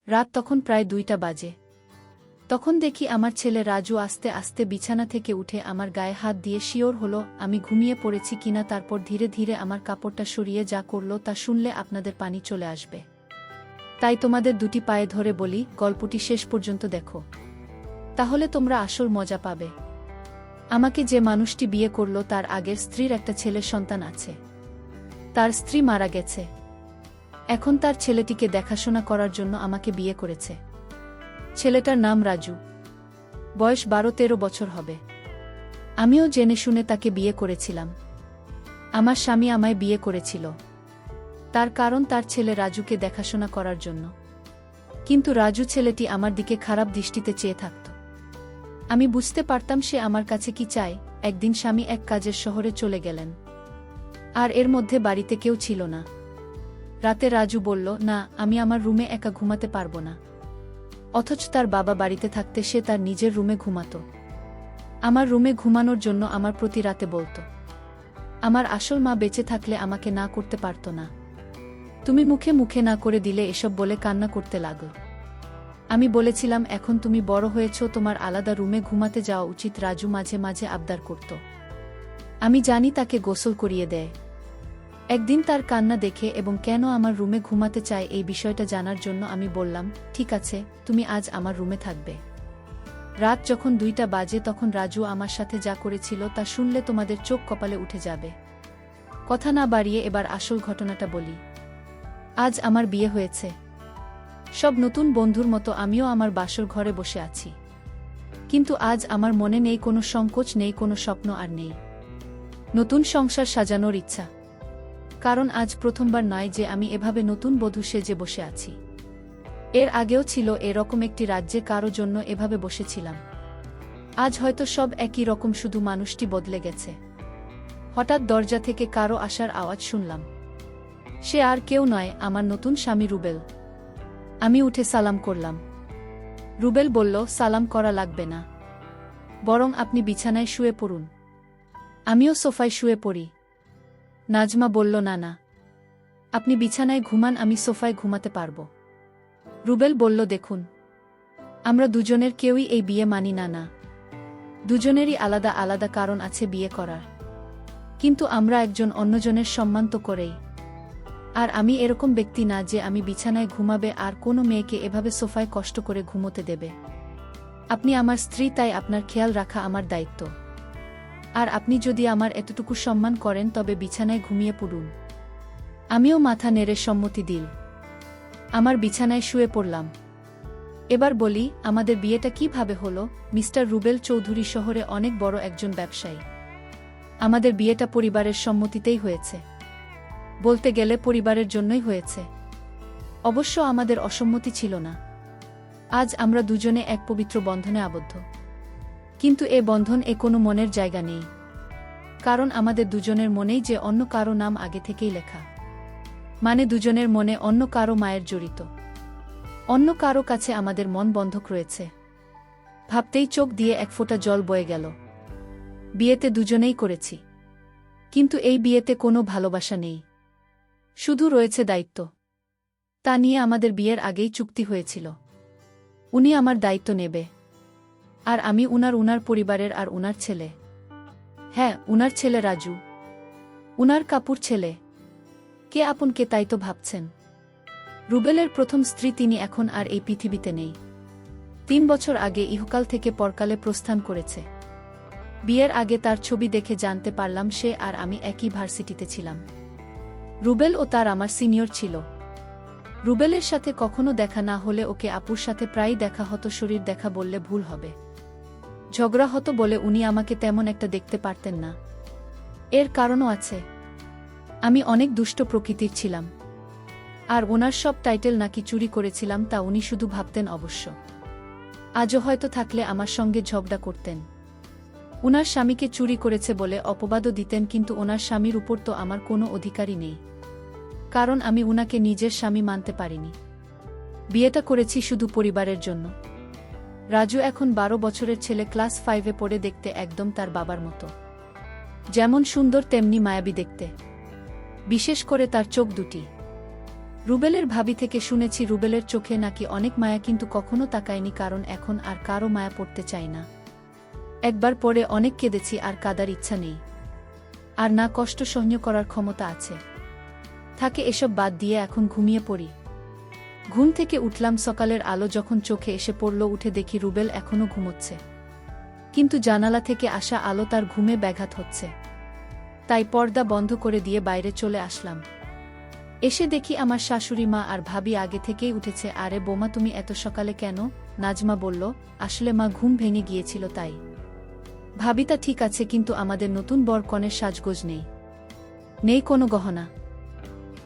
রাত তখন প্রায় 2টা বাজে। তখন দেখি আমার ছেলে রাজু আস্তে আস্তে বিছানা থেকে উঠে আমার গায়ে হাত দিয়ে শিওর হলো আমি ঘুমিয়ে পড়েছি কিনা, তারপর ধীরে ধীরে আমার কাপড়টা সরিয়ে যা করলো তা শুনলে আপনাদের পানি চলে আসবে। তাই তোমাদের দুটি পায়ে ধরে বলি, গল্পটি শেষ পর্যন্ত দেখো, তাহলে তোমরা আসল মজা পাবে। আমাকে যে মানুষটি বিয়ে করলো তার আগের স্ত্রীর একটা ছেলের সন্তান আছে। তার স্ত্রী মারা গেছে। এখন তার ছেলেটিকে দেখাশোনা করার জন্য আমাকে বিয়ে করেছে। ছেলেটার নাম রাজু। বয়স 12-13 বছর হবে। আমিও জেনে শুনে তাকে বিয়ে করেছিলাম। আমার স্বামী আমায় বিয়ে করেছিল তার কারণ তার ছেলে রাজুকে দেখাশোনা করার জন্য। কিন্তু রাজু ছেলেটি আমার দিকে খারাপ দৃষ্টিতে চেয়ে থাকত। আমি বুঝতে পারতাম সে আমার কাছে কি চায়। একদিন স্বামী এক কাজের শহরে চলে গেলেন, আর এর মধ্যে বাড়িতে কেউ ছিল না। রাতে রাজু বলল, না, আমি আমার রুমে একা ঘুমাতে পারবো না। অথচ তার বাবা বাড়িতে থাকতে সে তার নিজের রুমে ঘুমাতো। আমার রুমে ঘুমানোর জন্য আমার প্রতি রাতে বলতো। আমার আসল মা বেঁচে থাকলে আমাকে না করতে পারত না। তুমি মুখে মুখে না করে দিলে এসব বলে কান্না করতে লাগল। আমি বলেছিলাম, এখন তুমি বড় হয়েছ, তোমার আলাদা রুমে ঘুমাতে যাওয়া উচিত। রাজু মাঝে মাঝে আবদার করত। আমি জানি তাকে গোসল করিয়ে দেয়। একদিন তার কান্না দেখে এবং কেন আমার রুমে ঘুমাতে চায় এই বিষয়টা জানার জন্য আমি বললাম, ঠিক আছে, তুমি আজ আমার রুমে থাকবে। রাত যখন 2টা বাজে তখন রাজু আমার সাথে যা করেছিল তা শুনলে তোমাদের চোখ কপালে উঠে যাবে। কথা না বাড়িয়ে এবার আসল ঘটনাটা বলি। আজ আমার বিয়ে হয়েছে। সব নতুন বন্ধুর মতো আমিও আমার বাসর ঘরে বসে আছি। কিন্তু আজ আমার মনে নেই কোনো সংকোচ, নেই কোনো স্বপ্ন, আর নেই নতুন সংসার সাজানোর ইচ্ছা। কারণ আজ প্রথমবার নয় যে আমি এভাবে নতুন বধূ সেজে বসে আছি। এর আগেও ছিল এরকম একটি রাজ্যে কারো জন্য এভাবে বসেছিলাম। আজ হয়তো সব একই রকম, শুধু মানুষটি বদলে গেছে। হঠাৎ দরজা থেকে কারো আসার আওয়াজ শুনলাম। সে আর কেউ নয়, আমার নতুন স্বামী রুবেল। আমি উঠে সালাম করলাম। রুবেল বলল, সালাম করা লাগবে না, বরং আপনি বিছানায় শুয়ে পড়ুন। আমিও সোফায় শুয়ে পড়ি। নাজমা বলল, না না, আপনি বিছানায় ঘুমান, আমি সোফায় ঘুমাতে পারব। রুবেল বলল, দেখুন, আমরা দুজনের কেউই এই বিয়ে মানি না। না, দুজনেরই আলাদা আলাদা কারণ আছে বিয়ে করার, কিন্তু আমরা একজন অন্যজনের সম্মান তো করেই। আর আমি এরকম ব্যক্তি না যে আমি বিছানায় ঘুমাবে আর কোনো মেয়েকে এভাবে সোফায় কষ্ট করে ঘুমোতে দেবে। আপনি আমার স্ত্রী, তাই আপনার খেয়াল রাখা আমার দায়িত্ব। আর আপনি যদি আমার এতটুকু সম্মান করেন তবে বিছানায় ঘুমিয়ে পড়ুন। আমিও মাথা নেড়ে সম্মতি দিল। আমার বিছানায় শুয়ে পড়লাম। এবার বলি, আমাদের বিয়েটা কিভাবে হলো। মিস্টার রুবেল চৌধুরী শহরে অনেক বড় একজন ব্যবসায়ী। আমাদের বিয়েটা পরিবারের সম্মতিতেই হয়েছে। বলতে গেলে পরিবারের জন্যই হয়েছে। অবশ্য আমাদের অসম্মতি ছিল না। আজ আমরা দুজনে এক পবিত্র বন্ধনে আবদ্ধ। কিন্তু এ বন্ধন কোনো মনের জায়গা নেই। কারণ আমাদের দুজনের মনেই যে অন্য কারো নাম আগে থেকেই লেখা। মানে দুজনের মনে অন্য কারো মায়ের জড়িত। অন্য কারো কাছে আমাদের মন বন্ধক রয়েছে। ভাবতেই চোখ দিয়ে এক ফোঁটা জল বয়ে গেল। বিয়েতে দুজনেই করেছি, কিন্তু এই বিয়েতে কোনো ভালোবাসা নেই, শুধু রয়েছে দায়িত্ব। তা নিয়ে আমাদের বিয়ের আগেই চুক্তি হয়েছিল। উনি আমার দায়িত্ব নেবে, আর আমি উনার পরিবারের আর উনার ছেলে। হ্যাঁ, উনার ছেলে রাজু, উনার কাপুর ছেলে। কে আপন কে তাই তো ভাবছেন। রুবেলের প্রথম স্ত্রী, তিনি এখন আর এই পৃথিবীতে নেই। 3 বছর আগে ইহকাল থেকে পরকালে প্রস্থান করেছে। বিয়ের আগে তার ছবি দেখে জানতে পারলাম সে আর আমি একই ভার্সিটিতে ছিলাম। রুবেল ও তার আমার সিনিয়র ছিল। রুবেলের সাথে কখনো দেখা না হলে ওকে আপুর সাথে প্রায়ই দেখা হতো। শরীর দেখা বললে ভুল হবে। ঝগড়া হতো বলে উনি আমাকে তেমন একটা দেখতে পারতেন না। এর কারণও আছে। আমি অনেক দুষ্ট প্রকৃতির ছিলাম। আর ওনার সব টাইটেল নাকি চুরি করেছিলাম, তা উনি শুধু ভাবতেন অবশ্য। আজও হয়তো থাকলে আমার সঙ্গে ঝগড়া করতেন। উনার স্বামীকে চুরি করেছে বলে অপবাদও দিতেন, কিন্তু ওনার স্বামীর উপর তো আমার কোনো অধিকারই নেই। কারণ আমি উনাকে নিজের স্বামী মানতে পারিনি। বিয়েটা করেছি শুধু পরিবারের জন্য। রাজু এখন 12 বছরের ছেলে, ক্লাস 5-এ পড়ে, দেখতে একদম তার বাবার মতো। যেমন সুন্দর তেমনি মায়াবী দেখতে। বিশেষ করে তার চোখ দুটি। রুবেলের ভাবি থেকে শুনেছি রুবেলের চোখে নাকি অনেক মায়া, কিন্তু কখনো তাকায়নি, কারণ এখন আর কারো মায়া পড়তে চাই না। একবার পরে অনেক কেঁদেছি, আর কাঁদার ইচ্ছা নেই, আর না কষ্ট সহ্য করার ক্ষমতা আছে। থাকে এসব বাদ দিয়ে এখন ঘুমিয়ে পড়ি। ঘুম থেকে উঠলাম, সকালের আলো যখন চোখে এসে পড়ল, উঠে দেখি রুবেল এখনো ঘুমোচ্ছে, কিন্তু জানালা থেকে আসা আলো তার ঘুমে ব্যাঘাত হচ্ছে। তাই পর্দা বন্ধ করে দিয়ে বাইরে চলে আসলাম। এসে দেখি আমার শাশুড়ি মা আর ভাবি আগে থেকেই উঠেছে। আরে বোমা, তুমি এত সকালে কেন? নাজমা বলল, আসলে মা ঘুম ভেঙে গিয়েছিল তাই। ভাবিতা ঠিক আছে, কিন্তু আমাদের নতুন বর কনের সাজগোজ নেই, নেই কোনো গহনা।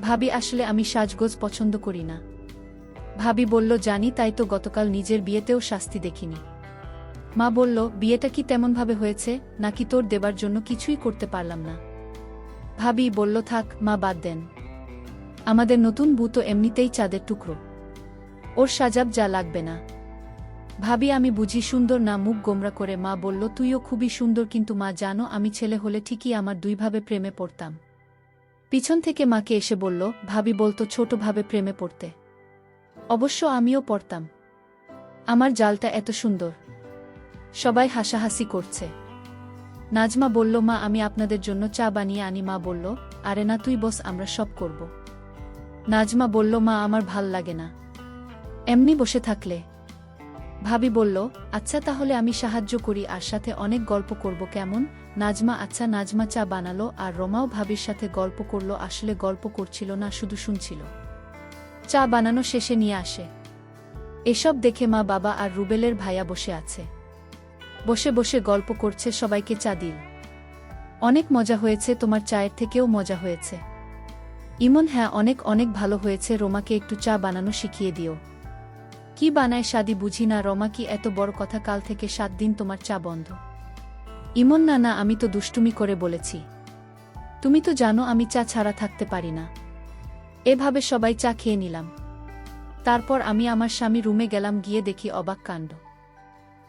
ভাবি, আসলে আমি সাজগোজ পছন্দ করি না। ভাবি বলল, জানি, তাই তো গতকাল নিজের বিয়েতেও শাস্তি দেখিনি। মা বলল, বিয়েটা কি তেমনভাবে হয়েছে, নাকি তোর দেবার জন্য কিছুই করতে পারলাম না? ভাবি বলল, থাক মা, বাদ দেন। আমাদের নতুন বউ তো এমনিতেই চাঁদের টুকরো, ওর সাজাব যা লাগবে না। ভাবি, আমি বুঝি সুন্দর না? মুখ গোমরা করে মা বলল, তুইও খুবই সুন্দর, কিন্তু মা জানো, আমি ছেলে হলে ঠিকই আমার দুইভাবে প্রেমে পড়তাম। পিছন থেকে মাকে এসে বলল, ভাবি বলতো ছোটভাবে প্রেমে পড়তে। অবশ্য আমিও পড়তাম, আমার জালটা এত সুন্দর। সবাই হাসাহাসি করছে। নাজমা বলল, মা আমি আপনাদের জন্য চা বানিয়ে আনি। মা বলল, আরে না, তুই বস, আমরা সব করব। নাজমা বলল, মা আমার ভাল লাগে না এমনি বসে থাকলে। ভাবি বলল, আচ্ছা তাহলে আমি সাহায্য করি, আর সাথে অনেক গল্প করব, কেমন? নাজমা আচ্ছা। নাজমা চা বানালো, আর রমাও ভাবির সাথে গল্প করল। আসলে গল্প করছিল না, শুধু শুনছিল। চা বানানো শেষে নিয়ে আসে। এসব দেখে মা, বাবা আর রুবেলের ভাইয়া বসে আছে। বসে বসে গল্প করছে, সবাইকে চা দিল। অনেক মজা হয়েছে, তোমার চায়ের থেকেও মজা হয়েছে। ইমন, হ্যাঁ অনেক অনেক ভালো হয়েছে। রোমাকে একটু চা বানানো শিখিয়ে দিও। কি বানায় শাদি বুঝি না। রমা, কি এত বড় কথা, কাল থেকে 7 দিন তোমার চা বন্ধ? ইমন, না না, আমি তো দুষ্টুমি করে বলেছি। তুমি তো জানো আমি চা ছাড়া থাকতে পারি না। এভাবে সবাই চা খেয়ে নিলাম। তারপর আমি আমার স্বামী রুমে গেলাম, গিয়ে দেখি অবাক কাণ্ড।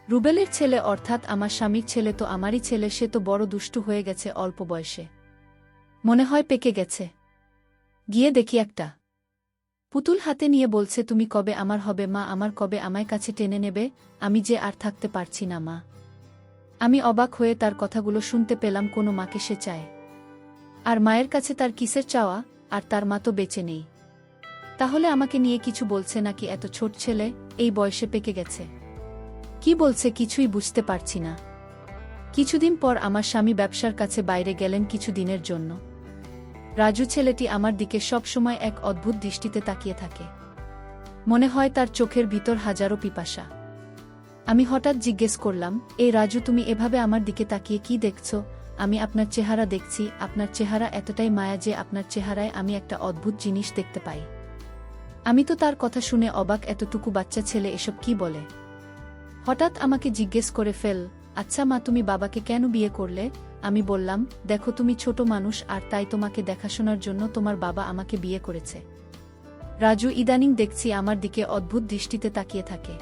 রুবেলের ছেলে, অর্থাৎ আমার স্বামীর ছেলে তো আমারই ছেলে, সে তো বড় দুষ্টু হয়ে গেছে অল্প বয়সে, মনে হয় পেকে গেছে। গিয়ে দেখি একটা পুতুল হাতে নিয়ে বলছে, তুমি কবে আমার হবে মা, আমার কবে আমায় কাছে টেনে নেবে? আমি যে আর থাকতে পারছি না মা। আমি অবাক হয়ে তার কথাগুলো শুনতে পেলাম, কোনো মাকে সে চায়, আর মায়ের কাছে তার কিসের চাওয়া? আর তার মা তো বেঁচে নেই। তাহলে আমাকে নিয়ে কিছু বলছে নাকি? এত ছোট ছেলে এই বয়সে পেকে গেছে, কি বলছে কিছুই বুঝতে পারছি না। কিছুদিন পর আমার স্বামী ব্যবসার কাছে বাইরে গেলেন কিছু দিনের জন্য। রাজু ছেলেটি আমার দিকে সব সময় এক অদ্ভুত দৃষ্টিতে তাকিয়ে থাকে, মনে হয় তার চোখের ভিতর হাজারো পিপাসা। আমি হঠাৎ জিজ্ঞেস করলাম, এই রাজু, তুমি এভাবে আমার দিকে তাকিয়ে কি দেখছ? আমি আপনার চেহারা দেখছি, আপনার চেহারা এতটাই মায়া যে আপনার চেহারায় আমি একটা অদ্ভুত জিনিস দেখতে পাই। আমি তো তার কথা শুনে অবাক, এতটুকু বাচ্চা ছেলে এসব কি বলে? হঠাৎ আমাকে জিজ্ঞেস করে ফেল, আচ্ছা মা, তুমি বাবাকে কেন বিয়ে করলে? আমি বললাম, দেখো তুমি ছোট মানুষ, আর তাই তোমাকে দেখাশোনার জন্য তোমার বাবা আমাকে বিয়ে করেছে। রাজু ইদানিং দেখছি আমার দিকে অদ্ভুত দৃষ্টিতে তাকিয়ে থাকে।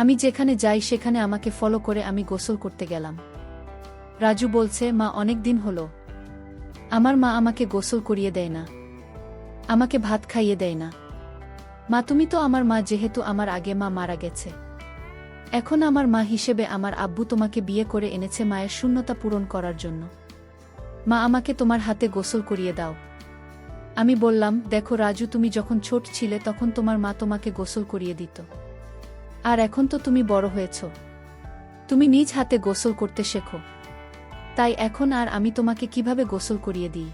আমি যেখানে যাই সেখানে আমাকে ফলো করে। আমি গোসল করতে গেলাম। রাজু বলছে, মা অনেক দিন হলো আমার মা আমাকে গোসল করিয়ে দেয় না, আমাকে ভাত খাইয়ে দেয় না। মা তুমি তো আমার মা, যেহেতু আমার আগে মা মারা গেছে, এখন আমার মা হিসেবে আমার আব্বু তোমাকে বিয়ে করে এনেছে মায়ের শূন্যতা পূরণ করার জন্য। মা আমাকে তোমার হাতে গোসল করিয়ে দাও। আমি বললাম, দেখো রাজু, তুমি যখন ছোট ছিলে তখন তোমার মা তোমাকে গোসল করিয়ে দিত, আর এখন তো তুমি বড় হয়েছ, তুমি নিজ হাতে গোসল করতে শেখো। তাই এখন আর আমি তোমাকে কিভাবে গোসল করিয়ে দিই?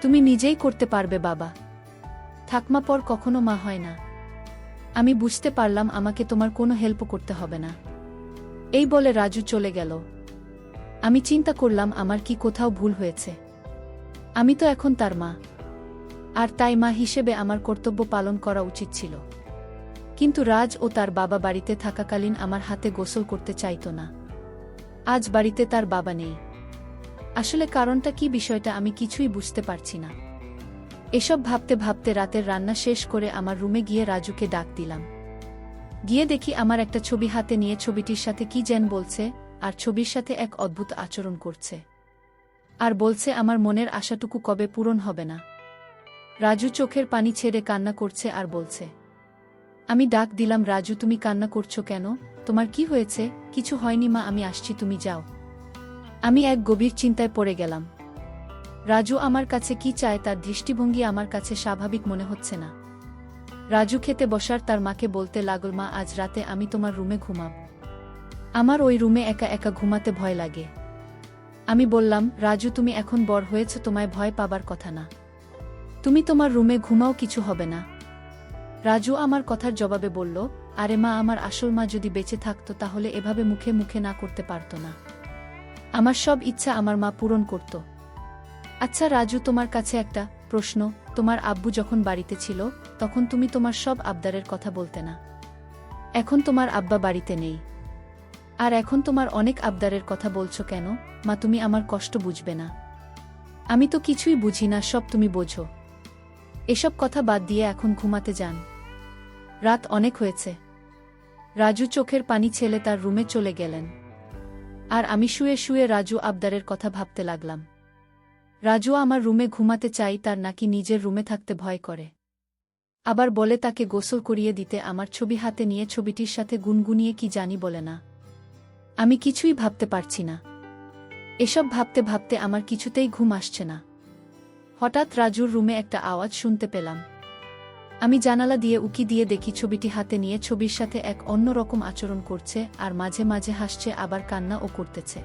তুমি নিজেই করতে পারবে বাবা। থাকমা, পর কখনো মা হয় না। আমি বুঝতে পারলাম আমাকে তোমার কোনো হেল্প করতে হবে না। এই বলে রাজু চলে গেল। আমি চিন্তা করলাম, আমার কি কোথাও ভুল হয়েছে? আমি তো এখন তার মা, আর তাই মা হিসেবে আমার কর্তব্য পালন করা উচিত ছিল। কিন্তু রাজ ও তার বাবা বাড়িতে থাকাকালীন আমার হাতে গোসল করতে চাইত না। আজ বাড়িতে তার বাবা নেই। আসলে কারণটা কি, বিষয়টা আমি কিছুই বুঝতে পারছি না। এসব ভাবতে ভাবতে রাতের রান্না শেষ করে আমার রুমে গিয়ে রাজুকে ডাক দিলাম। গিয়ে দেখি আমার একটা ছবি হাতে নিয়ে ছবিটির সাথে কি যেন বলছে, আর ছবির সাথে এক অদ্ভুত আচরণ করছে, আর বলছে আমার মনের আশাটুকু কবে পূরণ হবে না। রাজু চোখের পানি ছেড়ে কান্না করছে আর বলছে। আমি ডাক দিলাম, রাজু তুমি কান্না করছো কেন? তোমার কি হয়েছে? কিছু হয়নি মা, আমি আসছি, তুমি যাও। আমি এক গভীর চিন্তায় পড়ে গেলাম। রাজু আমার কাছে কি চায় তার দৃষ্টিভঙ্গি আমার কাছে স্বাভাবিক মনে হচ্ছে না। রাজু খেতে বসার তার মাকে বলতে লাগল, মা আজ রাতে আমি তোমার রুমে ঘুমাব। আমার ওই রুমে একা একা ঘুমাতে ভয় লাগে। আমি বললাম, রাজু তুমি এখন বড় হয়েছ, তোমায় ভয় পাবার কথা না। তুমি তোমার রুমে ঘুমাও, কিছু হবে না। রাজু আমার কথার জবাবে বলল, আরে মা, আমার আসল মা যদি বেঁচে থাকতো তাহলে এভাবে মুখে মুখে না করতে পারতো না। আমার সব ইচ্ছা আমার মা পূরণ করত। আচ্ছা রাজু, তোমার কাছে একটা প্রশ্ন। তোমার আব্বু যখন বাড়িতে ছিল তখন তুমি তোমার সব আবদারের কথা বলতে না। এখন তোমার আব্বা বাড়িতে নেই, আর এখন তোমার অনেক আবদারের কথা বলছো কেন? মা তুমি আমার কষ্ট বুঝবে না? আমি তো কিছুই বুঝি না, সব তুমি বোঝো। এসব কথা বাদ দিয়ে এখন ঘুমাতে যান, রাত অনেক হয়েছে। রাজু চোখের পানি ছেলে তার রুমে চলে গেলেন, আর আমি শুয়ে শুয়ে রাজু আবদারের কথা ভাবতে লাগলাম। রাজু আমার রুমে ঘুমাতে চাই, তার নাকি নিজের রুমে থাকতে ভয় করে। আবার বলে তাকে গোসল করিয়ে দিতে, আমার ছবি হাতে নিয়ে ছবিটির সাথে গুনগুনিয়ে কি জানি বলে না। আমি কিছুই ভাবতে পারছি না। এসব ভাবতে ভাবতে আমার কিছুতেই ঘুম আসছে না। হঠাৎ রাজুর রুমে একটা আওয়াজ শুনতে পেলাম। আমি জানালা দিয়ে উকি দিয়ে দেখি ছবিটি হাতে নিয়ে ছবির সাথে এক অন্যরকম আচরণ করছে, আর মাঝে মাঝে হাসছে, আবার কান্নাও করতেছে।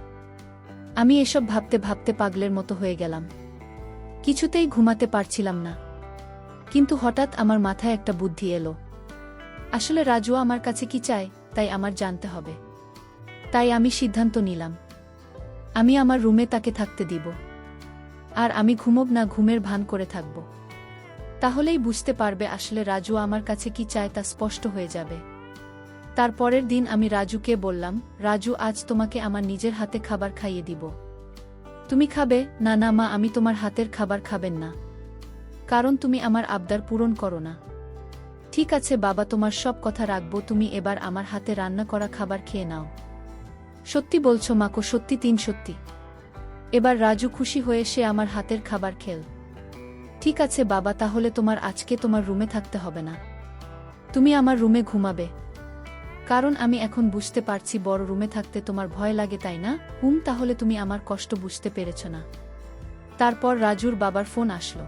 আমি এসব ভাবতে ভাবতে পাগলের মতো হয়ে গেলাম, কিছুতেই ঘুমাতে পারছিলাম না। কিন্তু হঠাৎ আমার মাথায় একটা বুদ্ধি এলো। আসলে রাজু আমার কাছে কি চায় তাই আমার জানতে হবে। তাই আমি সিদ্ধান্ত নিলাম, আমি আমার রুমে তাকে থাকতে দিব। আর আমি ঘুমোব না, ঘুমের ভান করে থাকব। তাহলেই বুঝতে পারবে আসলে রাজু আমার কাছে কি চায়, তা স্পষ্ট হয়ে যাবে। তারপরের দিন আমি রাজুকে বললাম, রাজু আজ তোমাকে আমার নিজের হাতে খাবার খাইয়ে দিব। তুমি খাবে? না না মা, আমি তোমার হাতের খাবার খাবেন না, কারণ তুমি আমার আবদার পূরণ করো না। ঠিক আছে বাবা, তোমার সব কথা রাখবো, তুমি এবার আমার হাতে রান্না করা খাবার খেয়ে নাও। সত্যি বলছো মাকো? সত্যি, 3 সত্যি। এবার রাজু খুশি হয়ে সে আমার হাতের খাবার খেল। ঠিক আছে বাবা, তাহলে তোমার আজকে তোমার রুমে থাকতে হবে না, তুমি আমার রুমে ঘুমাবে। কারণ আমি এখন বুঝতে পারছি বড় রুমে থাকতে তোমার ভয় লাগে, তাই না? তাহলে তুমি আমার কষ্ট বুঝতে পেরেছ না। তারপর রাজুর বাবার ফোন আসলো।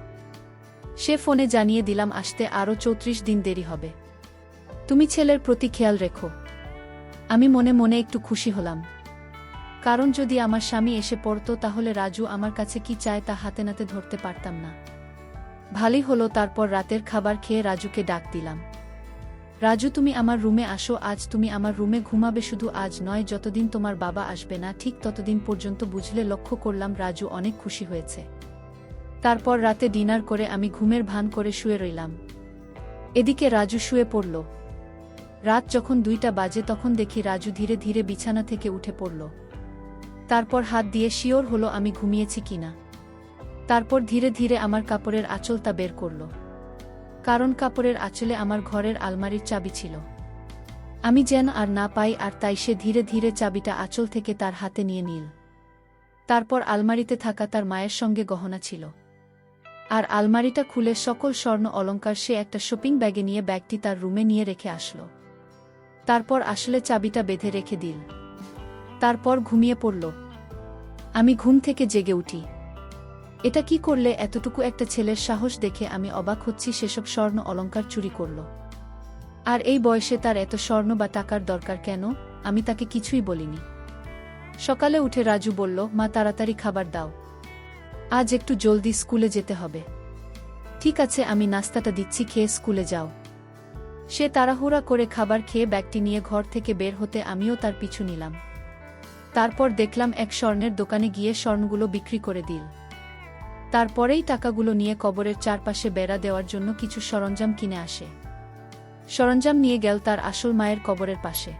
সে ফোনে জানিয়ে দিলাম আসতে আরও 34 দিন দেরি হবে। তুমি ছেলের প্রতি খেয়াল রেখো। আমি মনে মনে একটু খুশি হলাম, কারণ যদি আমার স্বামী এসে পড়তো তাহলে রাজু আমার কাছে কি চায় তা হাতে নাতে ধরতে পারতাম না। ভালোই হলো। তারপর রাতের খাবার খেয়ে রাজুকে ডাক দিলাম, রাজু তুমি আমার রুমে আসো, আজ তুমি আমার রুমে ঘুমাবে। শুধু আজ নয়, যতদিন তোমার বাবা আসবে না ঠিক ততদিন পর্যন্ত, বুঝলে? লক্ষ্য করলাম রাজু অনেক খুশি হয়েছে। তারপর রাতে ডিনার করে আমি ঘুমের ভান করে শুয়ে রইলাম। এদিকে রাজু শুয়ে পড়ল। রাত যখন 2টা বাজে তখন দেখি রাজু ধীরে ধীরে বিছানা থেকে উঠে পড়ল। তারপর হাত দিয়ে শিওর হলো আমি ঘুমিয়েছি কিনা। তারপর ধীরে ধীরে আমার কাপড়ের আঁচলটা বের করল, কারণ কাপড়ের আঁচলে আমার ঘরের আলমারির চাবি ছিল। আমি যেন আর না পাই, আর তাই সে ধীরে ধীরে চাবিটা আঁচল থেকে তার হাতে নিয়ে নিল। তারপর আলমারিতে থাকা তার মায়ের সঙ্গে গহনা ছিল, আর আলমারিটা খুলে সকল স্বর্ণ অলংকার সে একটা শপিং ব্যাগে নিয়ে ব্যাগটি তার রুমে নিয়ে রেখে আসলো। তারপর আসলে চাবিটা বেঁধে রেখে দিল। তারপর ঘুমিয়ে পড়ল। আমি ঘুম থেকে জেগে উঠি। এটা কি করলে? এতটুকু একটা ছেলের সাহস দেখে আমি অবাক হচ্ছি। সেসব স্বর্ণ অলংকার চুরি করল, আর এই বয়সে তার এত স্বর্ণ বা টাকার দরকার কেন? আমি তাকে কিছুই বলিনি। সকালে উঠে রাজু বলল, মা তাড়াতাড়ি খাবার দাও, আজ একটু জলদি স্কুলে যেতে হবে। ঠিক আছে, আমি নাস্তাটা দিচ্ছি, খেয়ে স্কুলে যাও। সে তাড়াহুড়া করে খাবার খেয়ে ব্যাগটি নিয়ে ঘর থেকে বের হতে আমিও তার পিছু নিলাম। তারপর দেখলাম এক স্বর্ণের দোকানে গিয়ে স্বর্ণগুলো বিক্রি করে দিল। তারপরেই টাকাগুলো নিয়ে কবরের চারপাশে বেড়া দেওয়ার জন্য কিছু সরঞ্জাম কিনে আসে। সরঞ্জাম নিয়ে গেল তার আসল মায়ের কবরের পাশে,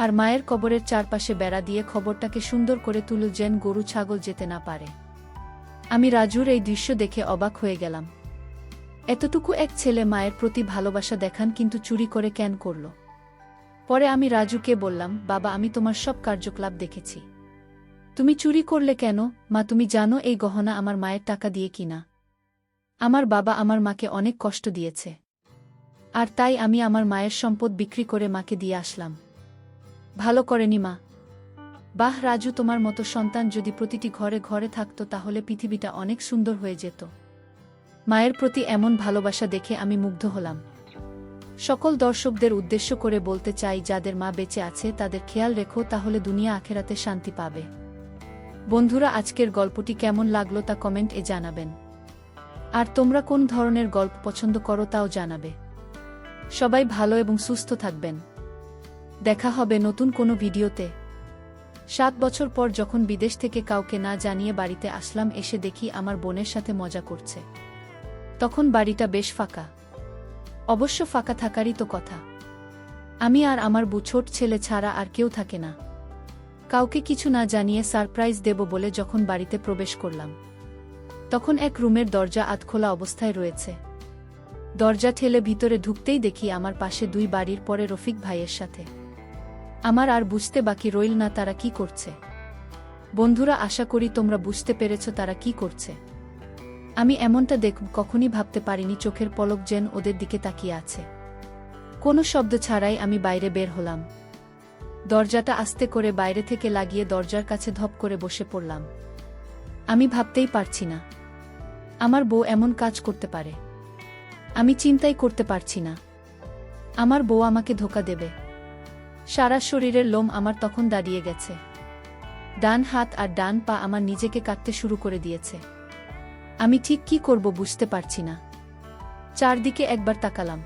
আর মায়ের কবরের চারপাশে বেড়া দিয়ে খবরটাকে সুন্দর করে তুলল যেন গরু ছাগল যেতে না পারে। আমি রাজুর এই দৃশ্য দেখে অবাক হয়ে গেলাম। এতটুকু এক ছেলে মায়ের প্রতি ভালোবাসা দেখান, কিন্তু চুরি করে কেন করল? পরে আমি রাজুকে বললাম, বাবা আমি তোমার সব কার্যকলাপ দেখেছি, তুমি চুরি করলে কেন? মা তুমি জানো এই গহনা আমার মায়ের টাকা দিয়ে কিনা। আমার বাবা আমার মাকে অনেক কষ্ট দিয়েছে। আর তাই আমি আমার মায়ের সম্পদ বিক্রি করে মাকে দিয়ে আসলাম। ভালো করেনি মা। বাহ রাজু, তোমার মতো সন্তান যদি প্রতিটি ঘরে ঘরে থাকতো তাহলে পৃথিবীটা অনেক সুন্দর হয়ে যেত। মায়ের প্রতি এমন ভালোবাসা দেখে আমি মুগ্ধ হলাম। সকল দর্শকদের উদ্দেশ্য করে বলতে চাই, যাদের মা বেঁচে আছে তাদের খেয়াল রেখো, তাহলে দুনিয়া আখেরাতে শান্তি পাবে। বন্ধুরা, আজকের গল্পটি কেমন লাগলো তা কমেন্টে জানাবেন। আর তোমরা কোন ধরনের গল্প পছন্দ করো তাও জানাবে। সবাই ভালো এবং সুস্থ থাকবেন। দেখা হবে নতুন কোনো ভিডিওতে। 7 বছর পর যখন বিদেশ থেকে কাউকে না জানিয়ে বাড়িতে আসলাম, এসে দেখি আমার বোনের সাথে মজা করছে। তখন বাড়িটা বেশ ফাঁকা। অবশ্য ফাঁকা থাকারই তো কথা। আমি আর আমার ছোট ছেলে ছাড়া আর কেউ থাকে না। কাউকে কিছু না জানিয়ে সারপ্রাইজ দেব বলে যখন বাড়িতে প্রবেশ করলাম, তখন এক রুমের দরজা আধখোলা অবস্থায় রয়েছে। দরজা ঠেলে ভিতরে ঢুকতেই দেখি আমার পাশে 2 বাড়ির পরে রফিক ভাইয়ের সাথে। আমার আর বুঝতে বাকি রইল না তারা কি করছে। বন্ধুরা, আশা করি তোমরা বুঝতে পেরেছ তারা কি করছে। আমি এমনটা কখনই ভাবতে পারিনি। চোখের পলক যেন ওদের দিকে তাকিয়ে আছে। কোনো শব্দ ছাড়াই আমি বাইরে বের হলাম। দরজাটা আস্তে করে বাইরে থেকে লাগিয়ে দরজার কাছে ধপ করে বসে পড়লাম। আমি ভাবতেই পারছি না আমার বউ এমন কাজ করতে পারে। আমি চিন্তাই করতে পারছি না আমার বউ আমাকে ধোঁকা দেবে। সারা শরীরের লোম আমার তখন দাঁড়িয়ে গেছে। ডান হাত আর ডান পা আমার নিজেকে কাটতে শুরু করে দিয়েছে। আমি ঠিক কি করব বুঝতে পারছি না। চারদিকে একবার তাকালাম।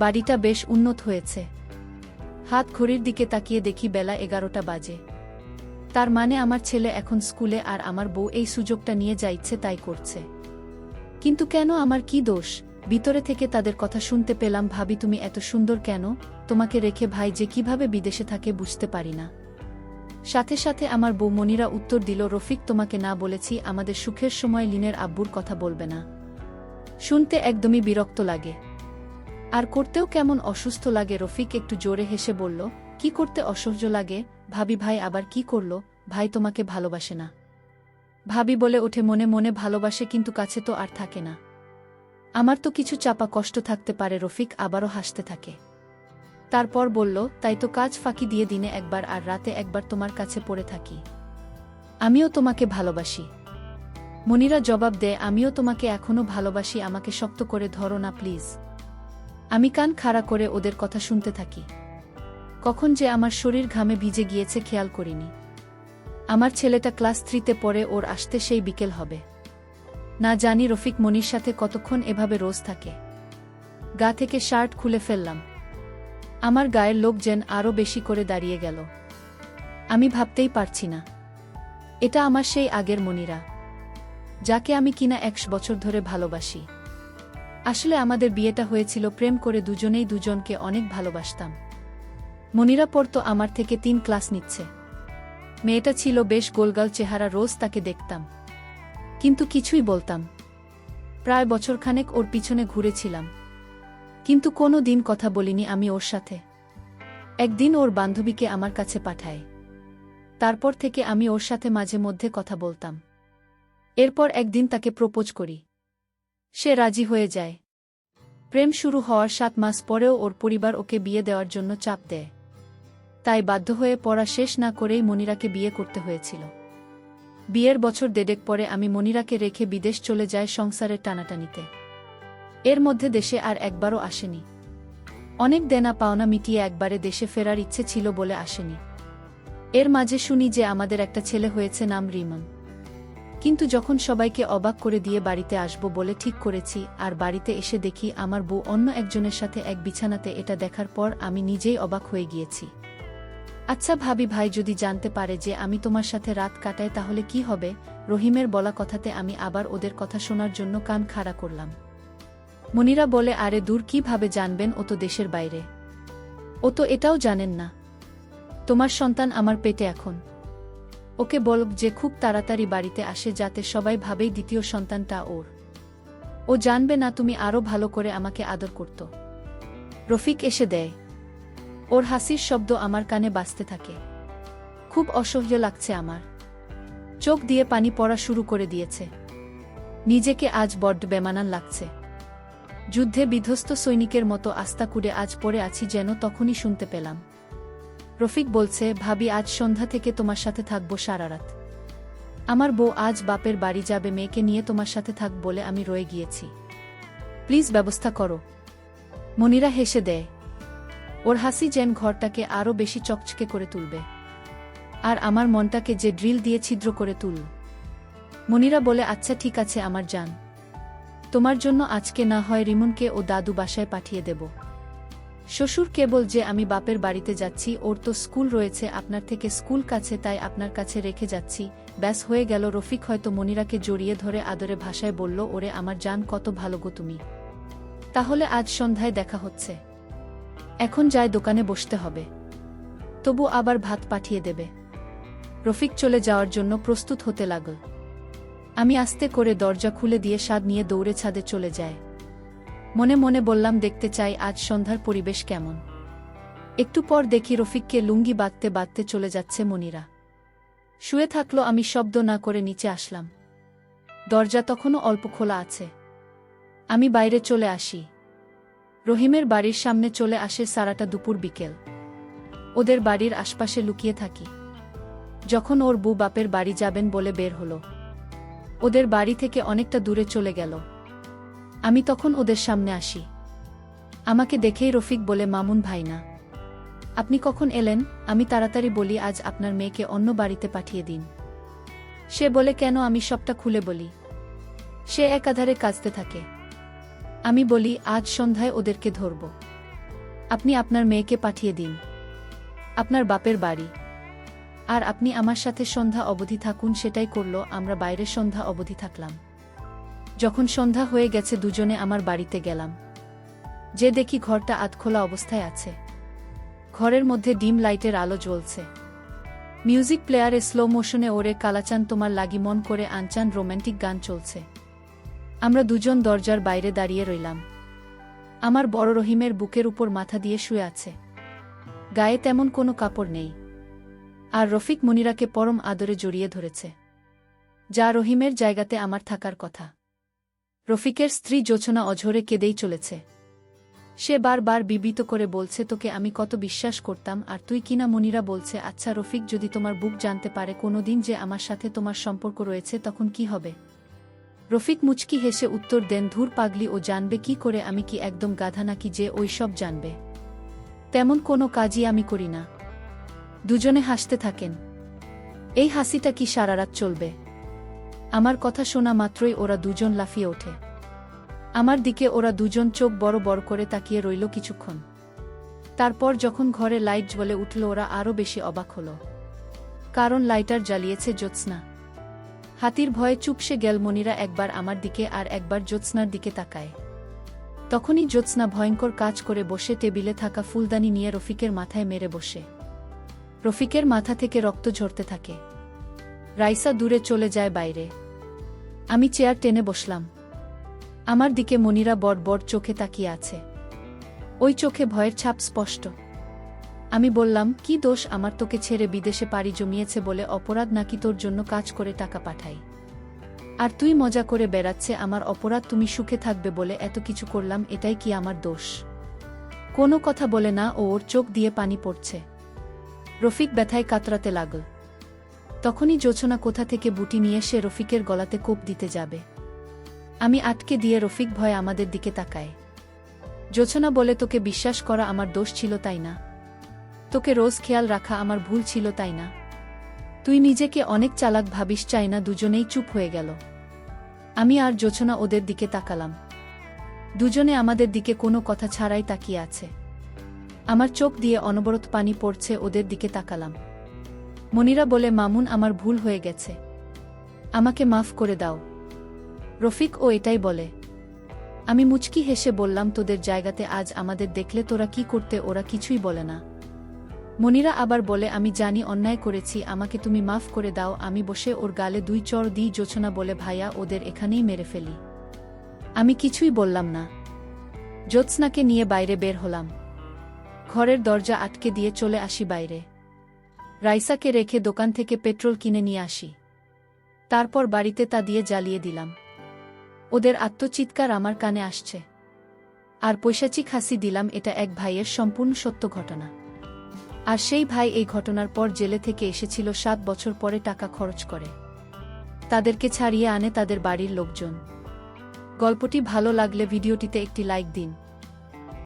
বাড়িটা বেশ উন্নত হয়েছে। হাত ঘড়ির দিকে তাকিয়ে দেখি বেলা 11টা বাজে। তার মানে আমার ছেলে এখন স্কুলে আর আমার বউ এই সুযোগটা নিয়ে যা ইচ্ছে তাই করছে। কিন্তু কেন? আমার কি দোষ? ভিতরে থেকে তাদের কথা শুনতে পেলাম, ভাবি তুমি এত সুন্দর কেন? তোমাকে রেখে ভাই যে কিভাবে বিদেশে থাকে বুঝতে পারি না। সাথে সাথে আমার বউ মনিরা উত্তর দিল, রফিক তোমাকে না বলেছি আমাদের সুখের সময় লিনের আব্বুর কথা বলবে না? শুনতে একদমই বিরক্ত লাগে, আর করতেও কেমন অসুস্থ লাগে। রফিক একটু জোরে হেসে বলল, কি করতে অসহ্য লাগে? ভাবি ভাই আবার কি করলো? ভাই তোমাকে ভালোবাসে না? ভাবি বলে ওঠে, মনে মনে ভালোবাসে কিন্তু কাছে তো আর থাকে না। আমার তো কিছু চাপা কষ্ট থাকতে পারে। রফিক আবারও হাসতে থাকে। তারপর বলল, তাই তো কাজ ফাঁকি দিয়ে দিনে একবার আর রাতে একবার তোমার কাছে পড়ে থাকি। আমিও তোমাকে ভালোবাসি। মনিরা জবাব দেয়, আমিও তোমাকে এখনো ভালোবাসি, আমাকে শক্ত করে ধরো না প্লিজ। আমি কান খাড়া করে ওদের কথা শুনতে থাকি। কখন যে আমার শরীর ঘামে ভিজে গিয়েছে খেয়াল করিনি। আমার ছেলেটা ক্লাস 3-তে পড়ে, ওর আসতে সেই বিকেল হবে। না জানি রফিক মনির সাথে কতক্ষণ এভাবে রোজ থাকে। গা থেকে শার্ট খুলে ফেললাম। আমার গায়ের লোক যেন আরও বেশি করে দাঁড়িয়ে গেল। আমি ভাবতেই পারছি না এটা আমার সেই আগের মনিরা, যাকে আমি কিনা 1 বছর ধরে ভালোবাসি। আসলে আমাদের বিয়েটা হয়েছিল প্রেম করে, দুজনেই দুজনকে অনেক ভালোবাসতাম। মনিরা পড়তো আমার থেকে 3 ক্লাস নিচ্ছে। মেয়েটা ছিল বেশ গোলগাল চেহারা, রোজ তাকে দেখতাম কিন্তু কিছুই বলতাম। প্রায় বছরখানেক ওর পিছনে ঘুরেছিলাম কিন্তু কোনো দিন কথা বলিনি আমি ওর সাথে। একদিন ওর বান্ধবীকে আমার কাছে পাঠায়। তারপর থেকে আমি ওর সাথে মাঝে মধ্যে কথা বলতাম। এরপর একদিন তাকে প্রপোজ করি। সে রাজি হয়ে যায়। প্রেম শুরু হওয়ার 7 মাস পরেও ওর পরিবার ওকে বিয়ে দেওয়ার জন্য চাপ দেয়। তাই বাধ্য হয়ে পড়া শেষ না করেই মনিরাকে বিয়ে করতে হয়েছিল। বিয়ের বছর 1.5 পরে আমি মনিরাকে রেখে বিদেশ চলে যাই সংসারের টানাটানিতে। এর মধ্যে দেশে আর একবারও আসেনি। অনেক দেনা পাওনা মিটিয়ে একবারে দেশে ফেরার ইচ্ছে ছিল বলে আসেনি। এর মাঝে শুনি যে আমাদের একটা ছেলে হয়েছে, নাম রিমন। কিন্তু যখন সবাইকে অবাক করে দিয়ে বাড়িতে আসব বলে ঠিক করেছি, আর বাড়িতে এসে দেখি আমার বউ অন্য একজনের সাথে এক বিছানাতে, এটা দেখার পর আমি নিজেই অবাক হয়ে গিয়েছি। আচ্ছা ভাবি ভাই যদি জানতে পারে যে আমি তোমার সাথে রাত কাটাই তাহলে কি হবে? রহিমের বলা কথাতে আমি আবার ওদের কথা শোনার জন্য কান খাড়া করলাম। মনিরা বলে, আরে দূর, কিভাবে জানবেন? ও তো দেশের বাইরে। ও তো এটাও জানেন না তোমার সন্তান আমার পেটে এখন। ওকে বল যে খুব তাড়াতাড়ি বাড়িতে আসে, যাতে সবাই ভাবেই দ্বিতীয় সন্তানটা ওর। ও জানবে না তুমি আরও ভালো করে আমাকে আদর করত। রফিক এসে দেয়। ওর হাসির শব্দ আমার কানে বাজতে থাকে। খুব অসহ্য লাগছে আমার। চোখ দিয়ে পানি পড়া শুরু করে দিয়েছে। নিজেকে আজ বড্ড বেমানান লাগছে। যুদ্ধে বিধ্বস্ত সৈনিকের মতো আস্তা কুড়ে আজ পড়ে আছি যেন তখনই শুনতে পেলাম। রফিক বলছে, ভাবি আজ সন্ধ্যা থেকে তোমার সাথে থাকবো সারা রাত। আমার বউ আজ বাপের বাড়ি যাবে, মেয়েকে নিয়ে তোমার সাথে থাক বলে আমি রয়ে গিয়েছি। প্লিজ ব্যবস্থা করো। মনিরা হেসে দেয়। ওর হাসি যেন ঘরটাকে আরও বেশি চকচকে করে তুলবে, আর আমার মনটাকে যে ড্রিল দিয়ে ছিদ্র করে তুল। মনিরা বলে, আচ্ছা ঠিক আছে আমার জান, তোমার জন্য আজকে না হয় রিমনকে ও দাদু বাসায় পাঠিয়ে দেব। শ্বশুর কেবল যে আমি বাপের বাড়িতে যাচ্ছি, ওর তো স্কুল রয়েছে, আপনার থেকে স্কুল কাছে, তাই আপনার কাছে রেখে যাচ্ছি, ব্যাস হয়ে গেল। রফিক হয়তো মনিরাকে জড়িয়ে ধরে আদরে ভাষায় বলল, ওরে আমার জান, কত ভালো গো তুমি। তাহলে আজ সন্ধ্যায় দেখা হচ্ছে। এখন যাই, দোকানে বসতে হবে। তবু আবার ভাত পাঠিয়ে দেবে। রফিক চলে যাওয়ার জন্য প্রস্তুত হতে লাগল। আমি আস্তে করে দরজা খুলে দিয়ে স্বাদ নিয়ে দৌড়ে ছাদে চলে যায়। মনে মনে বললাম, দেখতে চাই আজ সন্ধ্যার পরিবেশ কেমন। একটু পর দেখি রফিককে লুঙ্গি বাঁধতে বাঁধতে চলে যাচ্ছে মনিরা। শুয়ে থাকলো, আমি শব্দ না করে নিচে আসলাম। দরজা তখনও অল্প খোলা আছে। আমি বাইরে চলে আসি। রহিমের বাড়ির সামনে চলে আসে সারাটা দুপুর বিকেল। ওদের বাড়ির আশপাশে লুকিয়ে থাকি। যখন ওর বউ বাপের বাড়ি যাবেন বলে বের হলো, ওদের বাড়ি থেকে অনেকটা দূরে চলে গেল। আমি তখন ওদের সামনে আসি। আমাকে দেখেই রফিক বলে, মামুন ভাই না, আপনি কখন এলেন? আমি তাড়াতাড়ি বলি, আজ আপনার মেয়েকে অন্য বাড়িতে পাঠিয়ে দিন। সে বলে, কেন? আমি সবটা খুলে বলি। সে একাধারে কাঁদতে থাকে। আমি বলি, আজ সন্ধ্যায় ওদেরকে ধরব। আপনি আপনার মেয়েকে পাঠিয়ে দিন আপনার বাপের বাড়ি, আর আপনি আমার সাথে সন্ধ্যা অবধি থাকুন। সেটাই করল। আমরা বাইরে সন্ধ্যা অবধি থাকলাম। যখন সন্ধ্যা হয়ে গেছে, দুজনে আমার বাড়িতে গেলাম। যে দেখি ঘরটা আধখোলা অবস্থায় আছে। ঘরের মধ্যে ডিম লাইটের আলো জ্বলছে। মিউজিক প্লেয়ারে স্লো মোশনে ওরে কালাচান তোমার লাগি মন করে আনচান রোম্যান্টিক গান চলছে। আমরা দুজন দরজার বাইরে দাঁড়িয়ে রইলাম। আমার বড় রহিমের বুকের উপর মাথা দিয়ে শুয়ে আছে। গায়ে তেমন কোনো কাপড় নেই। আর রফিক মনিরাকে পরম আদরে জড়িয়ে ধরেছে, যা রহিমের জায়গাতে আমার থাকার কথা। রফিকের স্ত্রী জোছনা অঝরে কেঁদেই চলেছে। সে বারবার বিব্রত করে বলছে, তোকে আমি কত বিশ্বাস করতাম, আর তুই কিনা। মনিরা বলছে, আচ্ছা রফিক, যদি তোমার বুক জানতে পারে কোনোদিন যে আমার সাথে তোমার সম্পর্ক রয়েছে, তখন কি হবে? রফিক মুচকি হেসে উত্তর দেন, ধুর পাগলি, ও জানবে কি করে? আমি কি একদম গাধা নাকি যে ওই সব জানবে? তেমন কোনো কাজই আমি করি না। দুজনে হাসতে থাকেন। এই হাসিটা কি সারা রাত চলবে? আমার কথা শোনা মাত্রই ওরা দুজন লাফিয়ে ওঠে। আমার দিকে ওরা দুজন চোখ বড় বড় করে তাকিয়ে রইল কিছুক্ষণ। তারপর যখন ঘরে লাইট জ্বলে উঠল, ওরা আরও বেশি অবাক হল, কারণ লাইটার জ্বালিয়েছে জ্যোৎস্না। হাতির ভয়ে চুপসে গেল। মনিরা একবার আমার দিকে আর একবার জ্যোৎস্নার দিকে তাকায়। তখনই জ্যোৎস্না ভয়ঙ্কর কাজ করে বসে টেবিলে থাকা ফুলদানি নিয়ে রফিকের মাথায় মেরে বসে। রফিকের মাথা থেকে রক্ত ঝরতে থাকে। রাইসা দূরে চলে যায় বাইরে। আমি চেয়ার টেনে বসলাম। আমার দিকে মনিরা বড় বড় চোখে তাকিয়ে আছে। ওই চোখে ভয়ের ছাপ স্পষ্ট। আমি বললাম, কি দোষ আমার? তোকে ছেড়ে বিদেশে পাড়ি জমিয়েছে বলে অপরাধ নাকি? তোর জন্য কাজ করে টাকা পাঠাই, আর তুই মজা করে বেড়াচ্ছে। আমার অপরাধ? তুমি সুখে থাকবে বলে এত কিছু করলাম, এটাই কি আমার দোষ? কোনো কথা বলে না। ওর চোখ দিয়ে পানি পড়ছে। রফিক ব্যথায় কাতরাতে লাগল। তখনই জোছনা কোথা থেকে বুটি নিয়ে সে রফিকের গলাতে কোপ দিতে যাবে। আমি আটকে দিয়ে রফিক ভয়ে আমাদের দিকে তাকায়। জোছনা বলে, তোকে বিশ্বাস করা আমার দোষ ছিল তাই না? তোকে রোজ খেয়াল রাখা আমার ভুল ছিল তাই না? তুই নিজেকে অনেক চালাক ভাবিস। চাই না। দুজনেই চুপ হয়ে গেল। আমি আর জোছনা ওদের দিকে তাকালাম। দুজনে আমাদের দিকে কোনো কথা ছাড়াই তাকিয়ে আছে। আমার চোখ দিয়ে অনবরত পানি পড়ছে। ওদের দিকে তাকালাম। মনিরা বলে, মামুন, আমার ভুল হয়ে গেছে, আমাকে মাফ করে দাও। রফিক ও এটাই বলে। আমি মুচকি হেসে বললাম, তোদের জায়গাতে আজ আমাদের দেখলে তোরা কি করতে? ওরা কিছুই বলে না। মনিরা আবার বলে, আমি জানি অন্যায় করেছি, আমাকে তুমি মাফ করে দাও। আমি বসে ওর গালে 2 চড় দিই। জোছনা বলে, ভাইয়া, ওদের এখানেই মেরে ফেলি। আমি কিছুই বললাম না। জ্যোৎস্নাকে নিয়ে বাইরে বের হলাম। ঘরের দরজা আটকে দিয়ে চলে আসি বাইরে। রাইসাকে রেখে দোকান থেকে পেট্রোল কিনে নিয়ে আসি। তারপর বাড়িতে তা দিয়ে জ্বালিয়ে দিলাম। ওদের আত্মচিৎকার আমার কানে আসছে। আর পৈশাচিক হাসি দিলাম, এটা এক ভাইয়ের সম্পূর্ণ সত্য ঘটনা। আর সেই ভাই এই ঘটনার পর জেলে থেকে এসেছিল 7 বছর পরে টাকা খরচ করে। তাদেরকে ছাড়িয়ে আনে তাদের বাড়ির লোকজন। গল্পটি ভালো লাগলে ভিডিওটিতে একটি লাইক দিন।